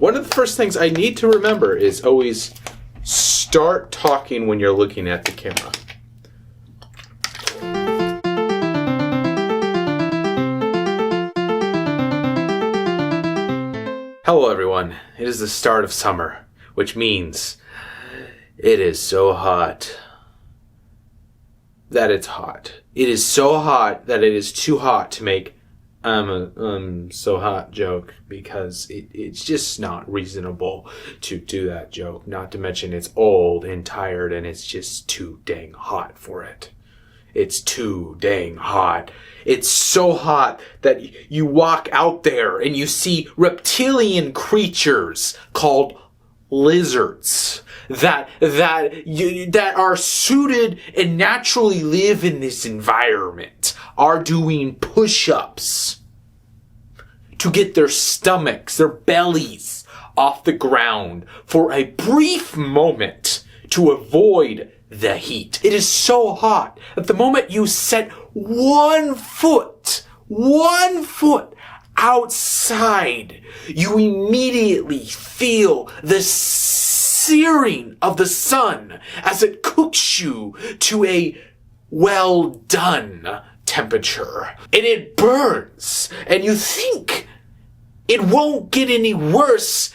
One of the first things I need to remember is always start talking when you're looking at the camera. Hello everyone, it is the start of summer, which means it is so hot that it's hot. It is so hot that it is too hot to make so hot joke, because it's just not reasonable to do that joke. Not to mention it's old and tired and it's just too dang hot for it. It's too dang hot. It's so hot that you walk out there and you see reptilian creatures called lizards that are suited and naturally live in this environment are doing push-ups to get their stomachs, their bellies off the ground for a brief moment to avoid the heat. It is so hot that the moment you set one foot outside, you immediately feel the searing of the sun as it cooks you to a well done temperature. And it burns, and you think it won't get any worse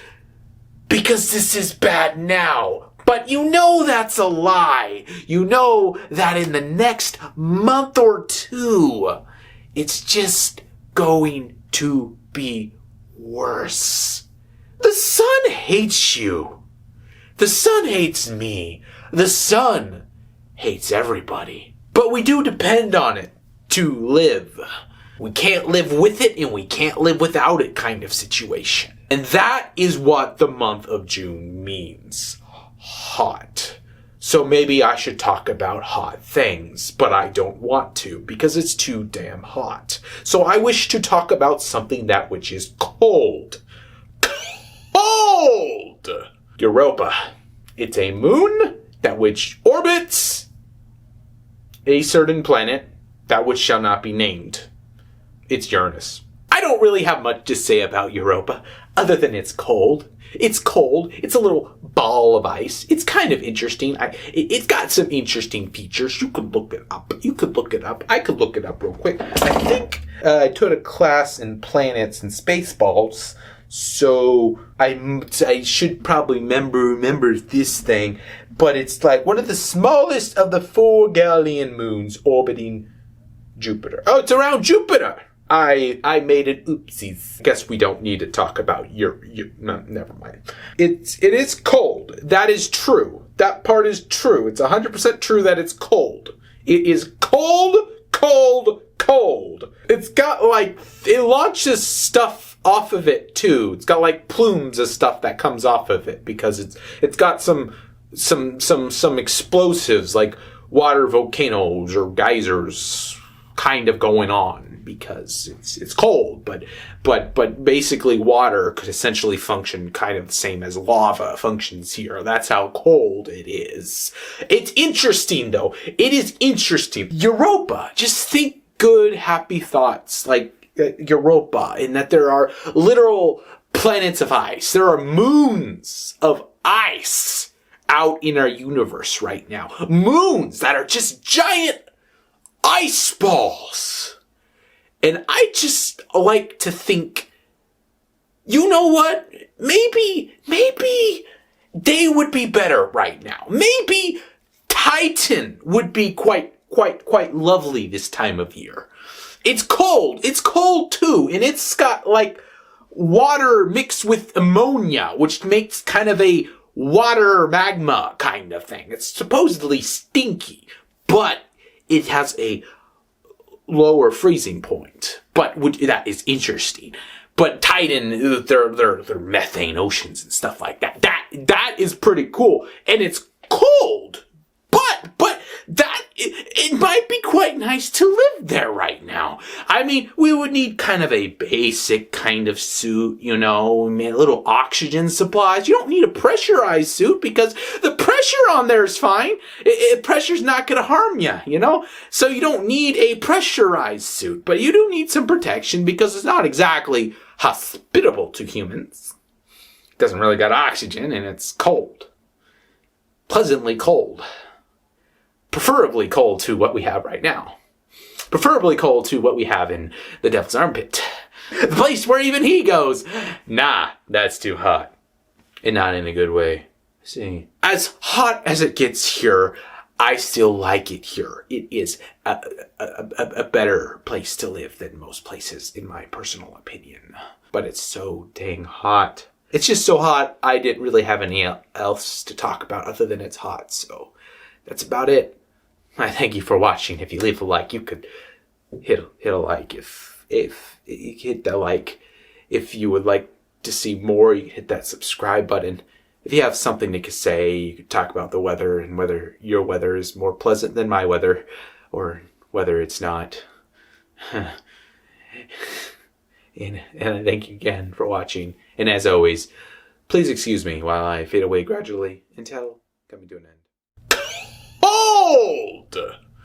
because this is bad now. But you know that's a lie. You know that in the next month or two, it's just going to be worse. The sun hates you. The sun hates me. The sun hates everybody. But we do depend on it to live. We can't live with it and we can't live without it kind of situation. And that is what the month of June means. Hot. So maybe I should talk about hot things, but I don't want to because it's too damn hot. So I wish to talk about something that which is cold. Cold! Europa. It's a moon that which orbits a certain planet that which shall not be named. It's Uranus. I don't really have much to say about Europa other than it's cold. It's cold. It's a little ball of ice. It's kind of interesting. It's got some interesting features. You could look it up. I could look it up real quick. I think I took a class in planets and spaceballs, so I should probably remember this thing. But it's like one of the smallest of the 4 Galilean moons orbiting Jupiter. Oh, it's around Jupiter. I made it oopsies. Guess we don't need to talk about no, never mind. It is cold. That is true. That part is true. It's 100% true that it's cold. It is cold. It's got it launches stuff off of it too. It's got plumes of stuff that comes off of it because it's got some explosives like water volcanoes or geysers kind of going on. Because it's cold, but basically water could essentially function kind of the same as lava functions here. That's how cold it is. It's interesting though. It is interesting. Europa. Just think good, happy thoughts like Europa, in that there are literal planets of ice. There are moons of ice out in our universe right now. Moons that are just giant ice balls. And I just like to think, you know what? Maybe they would be better right now. Maybe Titan would be quite lovely this time of year. It's cold. It's cold too. And it's got water mixed with ammonia, which makes kind of a water magma kind of thing. It's supposedly stinky, but it has a lower freezing point, but that is interesting. But Titan, they're methane oceans and stuff like that. That is pretty cool, and it's cold. But that it might be quite nice to live there right now. I mean, we would need kind of a basic kind of suit, a little oxygen supplies. You don't need a pressurized suit because the pressure on there is fine. Pressure's not going to harm you, So you don't need a pressurized suit, but you do need some protection because it's not exactly hospitable to humans. It doesn't really got oxygen, and it's cold. Pleasantly cold. Preferably cold to what we have right now. Preferably cold to what we have in the devil's armpit. The place where even he goes, nah, that's too hot. And not in a good way. See, as hot as it gets here, I still like it here. It is a better place to live than most places, in my personal opinion. But it's so dang hot. It's just so hot, I didn't really have any else to talk about other than it's hot. So that's about it. I thank you for watching. If you leave a like, you could hit a like. If you hit that like, if you would like to see more, you can hit that subscribe button. If you have something to say, you could talk about the weather and whether your weather is more pleasant than my weather, or whether it's not. And I thank you again for watching. And as always, please excuse me while I fade away gradually until coming to an end.